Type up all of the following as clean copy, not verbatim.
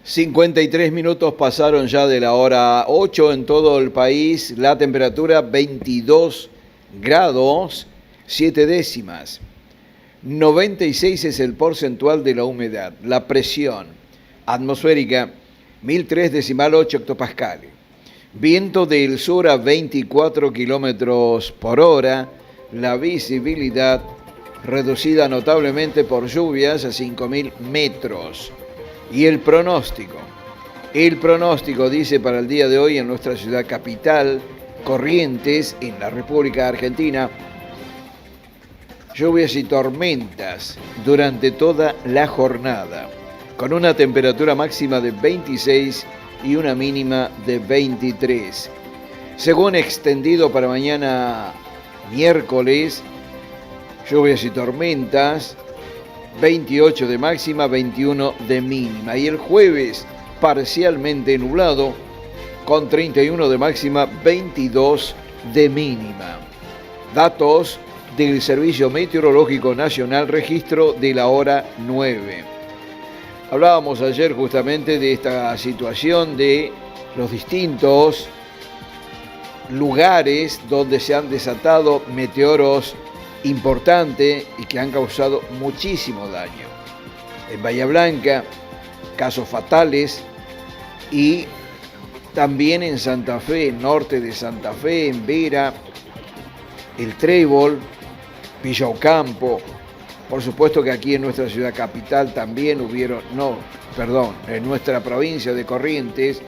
53 minutos pasaron ya de la hora 8 en todo el país. La temperatura 22 grados 7 décimas. 96 es el porcentual de la humedad. La presión atmosférica 1003,8 hectopascales. Viento del sur a 24 kilómetros por hora. La visibilidad reducida notablemente por lluvias a 5.000 metros. Y el pronóstico dice para el día de hoy en nuestra ciudad capital, Corrientes, en la República Argentina, lluvias y tormentas durante toda la jornada, con una temperatura máxima de 26 y una mínima de 23. Según extendido para mañana miércoles, lluvias y tormentas, 28 de máxima, 21 de mínima. Y el jueves parcialmente nublado, con 31 de máxima, 22 de mínima. Datos del Servicio Meteorológico Nacional, registro de la hora 9. Hablábamos ayer justamente de esta situación de los distintos lugares donde se han desatado meteoros importante y que han causado muchísimo daño. En Bahía Blanca, casos fatales, y también en Santa Fe, norte de Santa Fe, en Vera, El Trébol, Villa Ocampo. Por supuesto que aquí en nuestra ciudad capital también en nuestra provincia de Corrientes,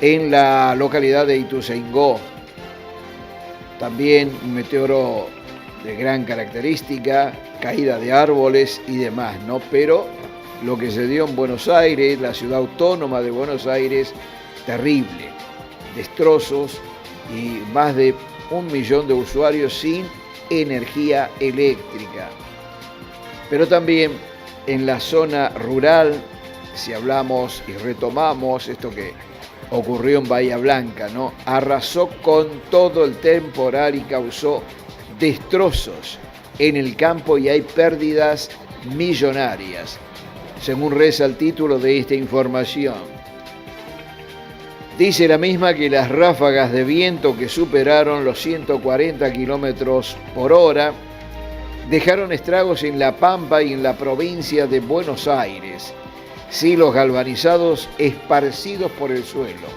en la localidad de Ituzaingó, también un meteoro de gran característica, caída de árboles y demás, ¿no? Pero lo que se dio en Buenos Aires, la ciudad autónoma de Buenos Aires, terrible. Destrozos y más de 1 millón de usuarios sin energía eléctrica. Pero también en la zona rural, si hablamos y retomamos esto que ocurrió en Bahía Blanca, ¿no? Arrasó con todo el temporal y causó destrozos en el campo y hay pérdidas millonarias, según reza el título de esta información. Dice la misma que las ráfagas de viento que superaron los 140 kilómetros por hora dejaron estragos en La Pampa y en la provincia de Buenos Aires, silos galvanizados esparcidos por el suelo,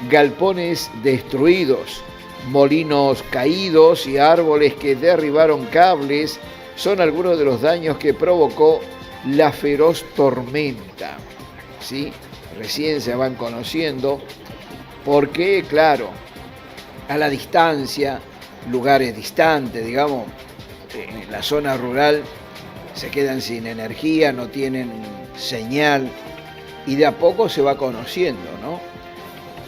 galpones destruidos, molinos caídos y árboles que derribaron cables son algunos de los daños que provocó la feroz tormenta. ¿Sí? Recién se van conociendo porque, claro, a la distancia, lugares distantes, digamos, en la zona rural se quedan sin energía, no tienen señal y de a poco se va conociendo, ¿no?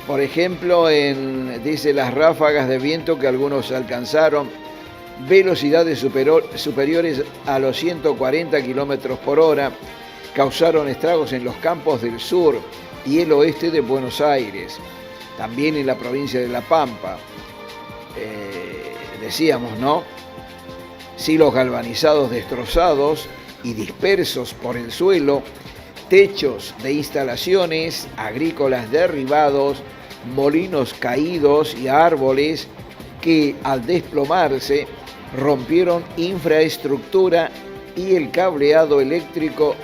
Por ejemplo, dice las ráfagas de viento que algunos alcanzaron velocidades superiores a los 140 kilómetros por hora, causaron estragos en los campos del sur y el oeste de Buenos Aires, también en la provincia de La Pampa. Decíamos, ¿no? Silos galvanizados destrozados y dispersos por el suelo, techos de instalaciones agrícolas derribados, molinos caídos y árboles que al desplomarse rompieron infraestructura y el cableado eléctrico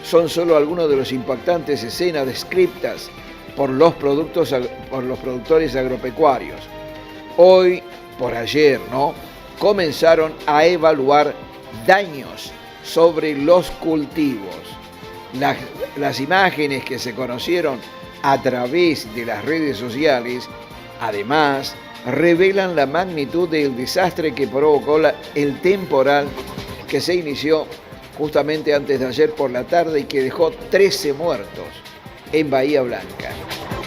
son solo algunos de los impactantes escenas descritas por los productores agropecuarios. Hoy, por ayer, ¿no? Comenzaron a evaluar daños sobre los cultivos. Las imágenes que se conocieron a través de las redes sociales, además, revelan la magnitud del desastre que provocó el temporal que se inició justamente antes de ayer por la tarde y que dejó 13 muertos en Bahía Blanca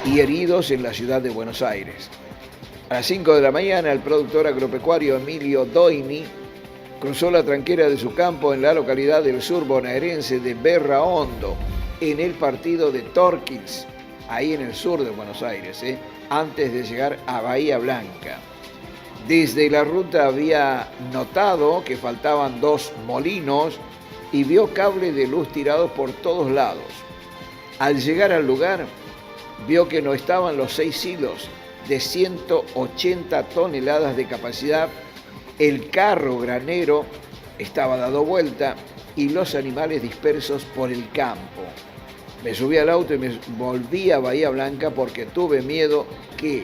y heridos en la ciudad de Buenos Aires. A las 5 de la mañana, el productor agropecuario Emilio Doini cruzó la tranquera de su campo en la localidad del sur bonaerense de Berra Hondo, en el partido de Torquils, ahí en el sur de Buenos Aires, antes de llegar a Bahía Blanca. Desde la ruta había notado que faltaban 2 molinos y vio cables de luz tirados por todos lados. Al llegar al lugar, vio que no estaban los 6 silos de 180 toneladas de capacidad, el carro granero estaba dado vuelta y los animales dispersos por el campo. Me subí al auto y me volví a Bahía Blanca porque tuve miedo que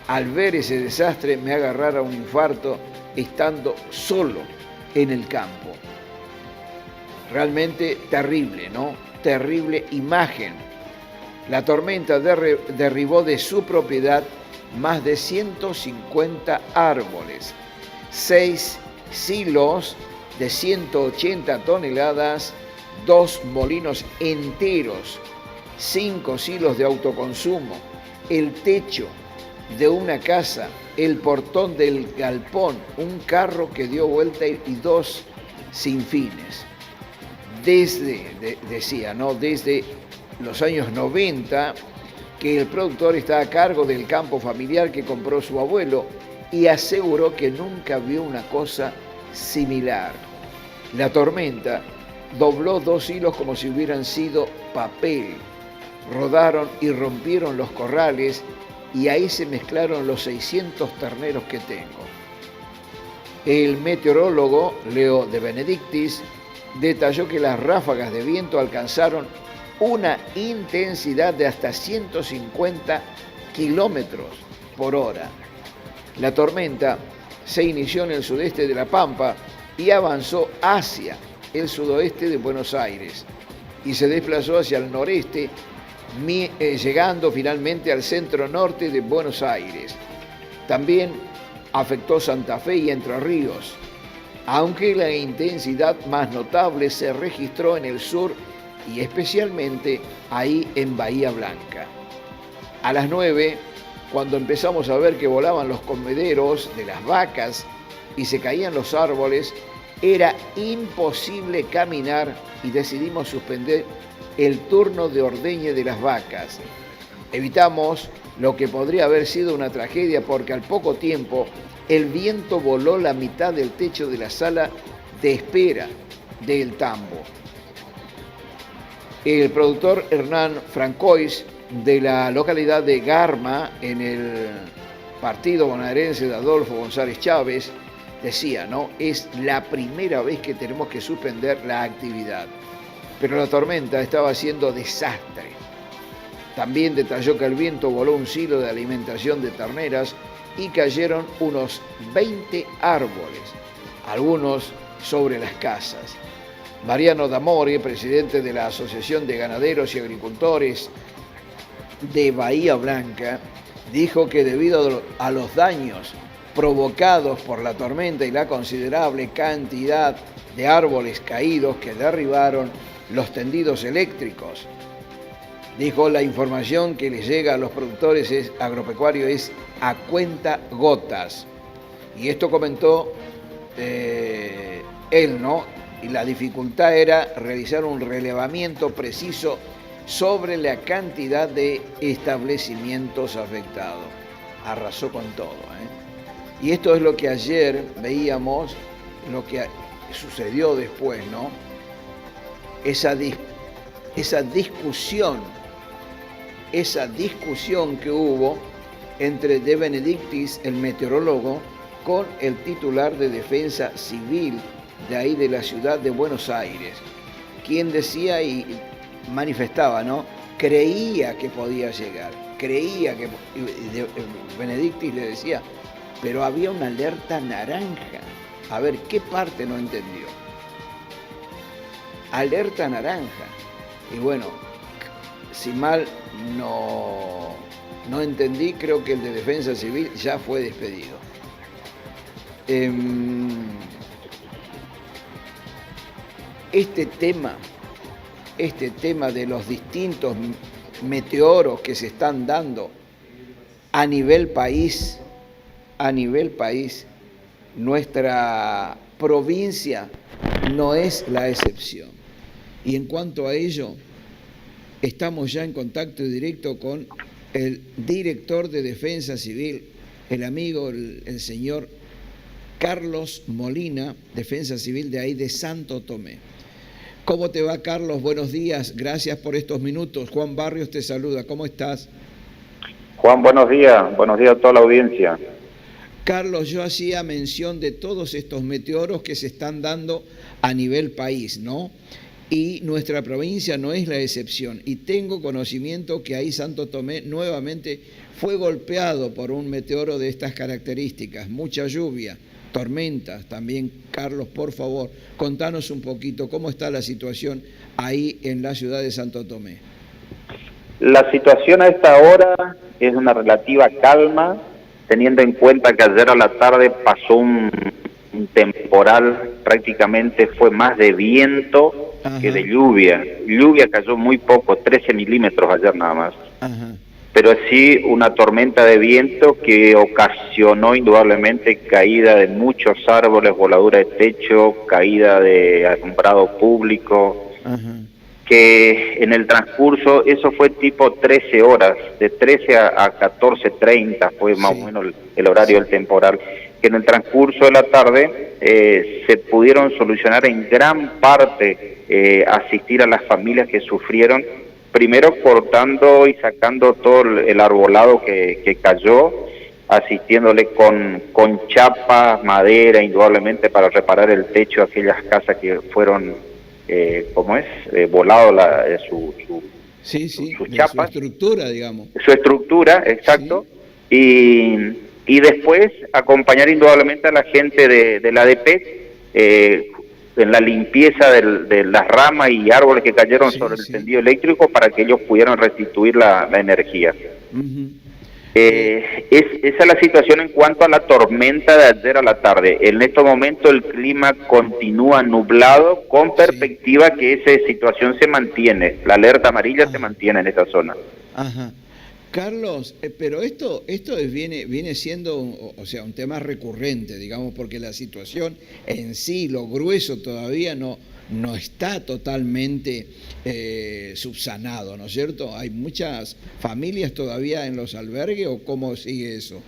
al ver ese desastre me agarrara un infarto estando solo en el campo. Realmente terrible, ¿no? Terrible imagen. La tormenta derribó de su propiedad más de 150 árboles, 6 silos de 180 toneladas, 2 molinos enteros, 5 silos de autoconsumo, el techo de una casa, el portón del galpón, un carro que dio vuelta y 2 sinfines. Decía, ¿no? Desde los años 90, que el productor está a cargo del campo familiar que compró su abuelo y aseguró que nunca vio una cosa similar. La tormenta dobló 2 hilos como si hubieran sido papel. Rodaron y rompieron los corrales y ahí se mezclaron los 600 terneros que tengo. El meteorólogo Leo De Benedictis detalló que las ráfagas de viento alcanzaron una intensidad de hasta 150 kilómetros por hora. La tormenta se inició en el sudeste de La Pampa y avanzó hacia el sudoeste de Buenos Aires y se desplazó hacia el noreste, llegando finalmente al centro norte de Buenos Aires. También afectó Santa Fe y Entre Ríos, aunque la intensidad más notable se registró en el sur y especialmente ahí en Bahía Blanca. A las 9, cuando empezamos a ver que volaban los comederos de las vacas y se caían los árboles, era imposible caminar y decidimos suspender el turno de ordeñe de las vacas. Evitamos lo que podría haber sido una tragedia porque al poco tiempo el viento voló la mitad del techo de la sala de espera del tambo. El productor Hernán Francois, de la localidad de Garma, en el partido bonaerense de Adolfo González Chávez, decía, ¿no? Es la primera vez que tenemos que suspender la actividad. Pero la tormenta estaba haciendo desastre. También detalló que el viento voló un silo de alimentación de terneras y cayeron unos 20 árboles, algunos sobre las casas. Mariano D'Amore, presidente de la Asociación de Ganaderos y Agricultores de Bahía Blanca, dijo que debido a los daños provocados por la tormenta y la considerable cantidad de árboles caídos que derribaron los tendidos eléctricos, dijo, la información que les llega a los productores agropecuarios es a cuenta gotas. Y esto comentó él, ¿no? Y la dificultad era realizar un relevamiento preciso sobre la cantidad de establecimientos afectados. Arrasó con todo, ¿eh? Y esto es lo que ayer veíamos, lo que sucedió después, ¿no? Esa discusión que hubo entre De Benedictis, el meteorólogo, con el titular de Defensa Civil de ahí de la ciudad de Buenos Aires, quien decía y manifestaba, ¿no? Creía que podía llegar, Benedictis le decía, pero había una alerta naranja. A ver, ¿qué parte no entendió? Alerta naranja. Y bueno, si mal no entendí, creo que el de Defensa Civil ya fue despedido. Este tema de los distintos meteoros que se están dando a nivel país, nuestra provincia no es la excepción. Y en cuanto a ello, estamos ya en contacto directo con el director de Defensa Civil, el amigo, el señor Carlos Molina, Defensa Civil de ahí de Santo Tomé. ¿Cómo te va, Carlos? Buenos días, gracias por estos minutos. Juan Barrios te saluda, ¿cómo estás? Juan, buenos días a toda la audiencia. Carlos, yo hacía mención de todos estos meteoros que se están dando a nivel país, ¿no? Y nuestra provincia no es la excepción. Y tengo conocimiento que ahí Santo Tomé nuevamente fue golpeado por un meteoro de estas características. Mucha lluvia, tormentas también. Carlos, por favor, contanos un poquito cómo está la situación ahí en la ciudad de Santo Tomé. La situación a esta hora es una relativa calma, teniendo en cuenta que ayer a la tarde pasó un temporal, prácticamente fue más de viento que de lluvia. Lluvia cayó muy poco, 13 milímetros ayer nada más. Ajá. Pero sí una tormenta de viento que ocasionó indudablemente caída de muchos árboles, voladura de techo, caída de alumbrado público. Ajá. Que en el transcurso, eso fue tipo 13 horas, de 13 a 14:30 fue más o menos el horario del temporal, que en el transcurso de la tarde se pudieron solucionar en gran parte, asistir a las familias que sufrieron, primero cortando y sacando todo el arbolado que cayó, asistiéndole con chapas, madera, indudablemente para reparar el techo de aquellas casas que fueron volado su chapa, su estructura, digamos. Su estructura, exacto, sí. Y después acompañar indudablemente a la gente de la ADP en la limpieza de las ramas y árboles que cayeron sobre el tendido eléctrico para que ellos pudieran restituir la energía. Esa es la situación en cuanto a la tormenta de ayer a la tarde. En estos momentos el clima continúa nublado con perspectiva que esa situación se mantiene. La alerta amarilla se mantiene en esta zona. Ajá. Carlos, pero esto viene siendo, o sea, un tema recurrente, digamos, porque la situación en sí, lo grueso todavía no está totalmente subsanado, ¿no es cierto? ¿Hay muchas familias todavía en los albergues o cómo sigue eso?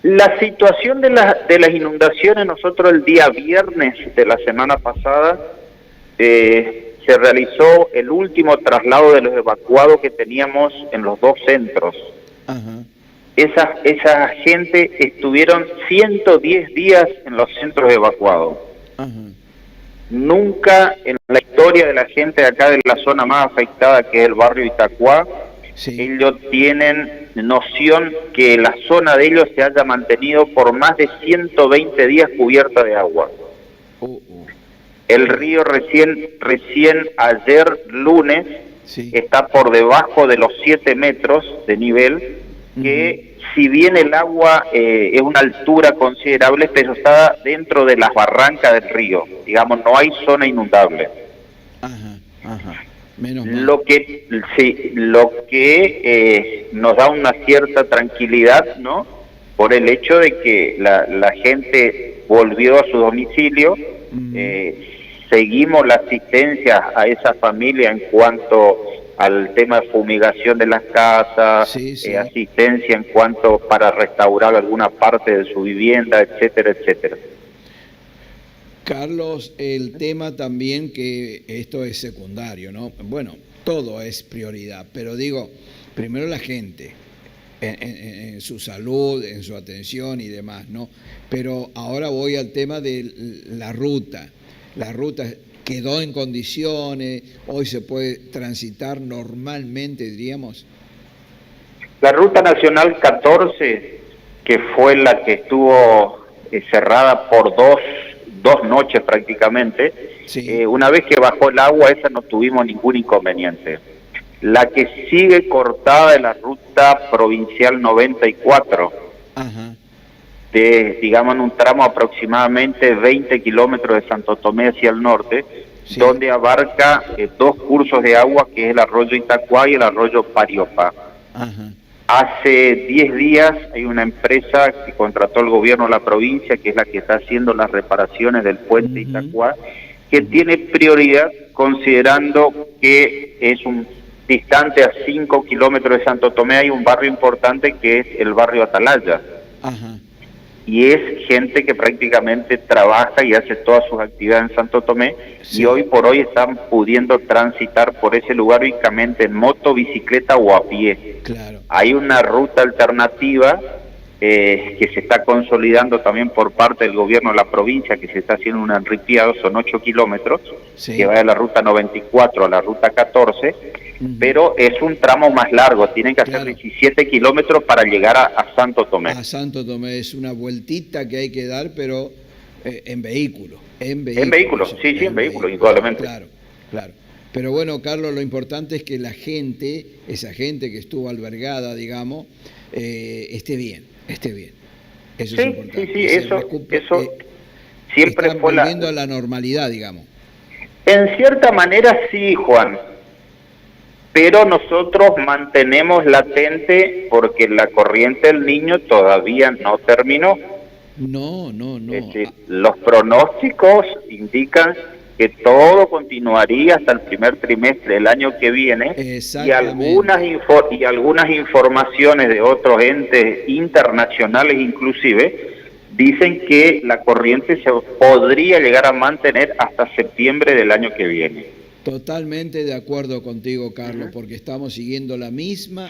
La situación de las inundaciones, nosotros el día viernes de la semana pasada se realizó el último traslado de los evacuados que teníamos en los dos centros. Ajá. Esa gente estuvieron 110 días en los centros evacuados. Ajá. Nunca en la historia de la gente de acá de la zona más afectada, que es el barrio Itacuá, ellos tienen noción que la zona de ellos se haya mantenido por más de 120 días cubierta de agua. El río recién ayer lunes está por debajo de los 7 metros de nivel, que si bien el agua es una altura considerable, pero está dentro de las barrancas del río, digamos, no hay zona inundable. Ajá, ajá. Menos mal. Lo que nos da una cierta tranquilidad, ¿no? Por el hecho de que la gente volvió a su domicilio. Seguimos la asistencia a esa familia en cuanto al tema de fumigación de las casas, asistencia en cuanto para restaurar alguna parte de su vivienda, etcétera, etcétera. Carlos, el tema también que esto es secundario, ¿no? Bueno, todo es prioridad, pero digo, primero la gente, en su salud, en su atención y demás, ¿no? Pero ahora voy al tema de la ruta. La ruta quedó en condiciones, hoy se puede transitar normalmente, diríamos. La ruta nacional 14, que fue la que estuvo cerrada por dos noches prácticamente, una vez que bajó el agua, esa no tuvimos ningún inconveniente. La que sigue cortada es la ruta provincial 94. Ajá. Digamos, en un tramo aproximadamente 20 kilómetros de Santo Tomé hacia el norte, donde abarca dos cursos de agua, que es el arroyo Itacuá y el arroyo Pariopá. Ajá. Hace 10 días hay una empresa que contrató el gobierno de la provincia, que es la que está haciendo las reparaciones del puente Itacuá, que tiene prioridad considerando que es un distante a 5 kilómetros de Santo Tomé, hay un barrio importante que es el barrio Atalaya. Ajá. y es gente que prácticamente trabaja y hace todas sus actividades en Santo Tomé, Sí. y hoy por hoy están pudiendo transitar por ese lugar únicamente en moto, bicicleta o a pie. Claro. Hay una ruta alternativa que se está consolidando también por parte del gobierno de la provincia, que se está haciendo un enripiado, son 8 kilómetros, Sí. que va de la ruta 94 a la ruta 14, Ujú. pero es un tramo más largo, tienen que hacer Claro. 17 kilómetros para llegar a Santo Tomé. A Santo Tomé es una vueltita que hay que dar, pero en vehículo. En vehículo, sí, en vehículo, indudablemente. Claro, claro. Pero bueno, Carlos, lo importante es que la gente, esa gente que estuvo albergada, digamos, esté bien. Eso Sí, es importante. sí, eso siempre están fue volviendo a la normalidad, digamos. En cierta manera sí, Juan, pero nosotros mantenemos latente porque la corriente del Niño todavía no terminó. No. Es decir, los pronósticos indican que todo continuaría hasta el primer trimestre del año que viene, y algunas informaciones de otros entes internacionales inclusive dicen que la corriente se podría llegar a mantener hasta septiembre del año que viene. Totalmente de acuerdo contigo, Carlos, porque estamos siguiendo la misma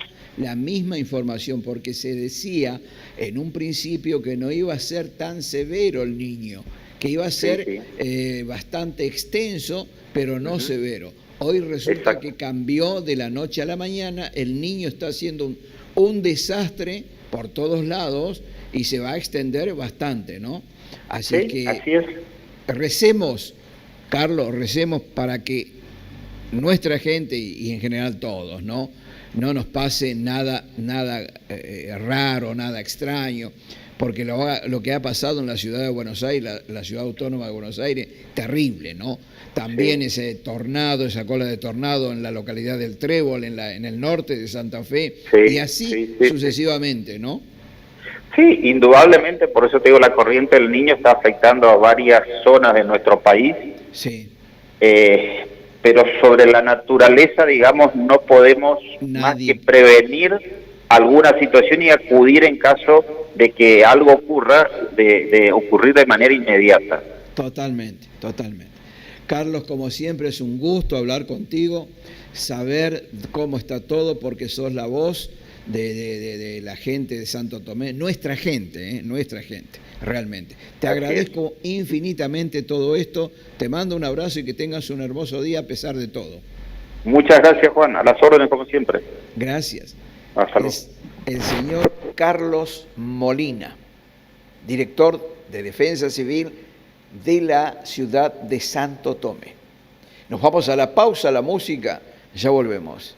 información, porque se decía en un principio que no iba a ser tan severo el Niño, que iba a ser bastante extenso, pero no severo. Hoy resulta que cambió de la noche a la mañana, el Niño está haciendo un desastre por todos lados y se va a extender bastante, ¿no? Así que así es. Recemos, Carlos, recemos para que nuestra gente y en general todos, no nos pase nada raro, nada extraño, porque lo que ha pasado en la ciudad de Buenos Aires, la ciudad autónoma de Buenos Aires, terrible, ¿no? También ese tornado, esa cola de tornado en la localidad del Trébol, en el norte de Santa Fe, y así sucesivamente, ¿no? Sí, indudablemente, por eso te digo, la corriente del Niño está afectando a varias zonas de nuestro país. Sí. Pero sobre la naturaleza, digamos, no podemos más que prevenir alguna situación y acudir en caso de que algo ocurra, de ocurrir de manera inmediata. Totalmente. Carlos, como siempre, es un gusto hablar contigo, saber cómo está todo, porque sos la voz de la gente de Santo Tomé, nuestra gente, realmente. Te agradezco infinitamente todo esto, te mando un abrazo y que tengas un hermoso día a pesar de todo. Muchas gracias, Juan, a las órdenes como siempre. Gracias. Hasta luego. Es el señor Carlos Molina, director de Defensa Civil de la ciudad de Santo Tomé. Nos vamos a la pausa, la música, ya volvemos.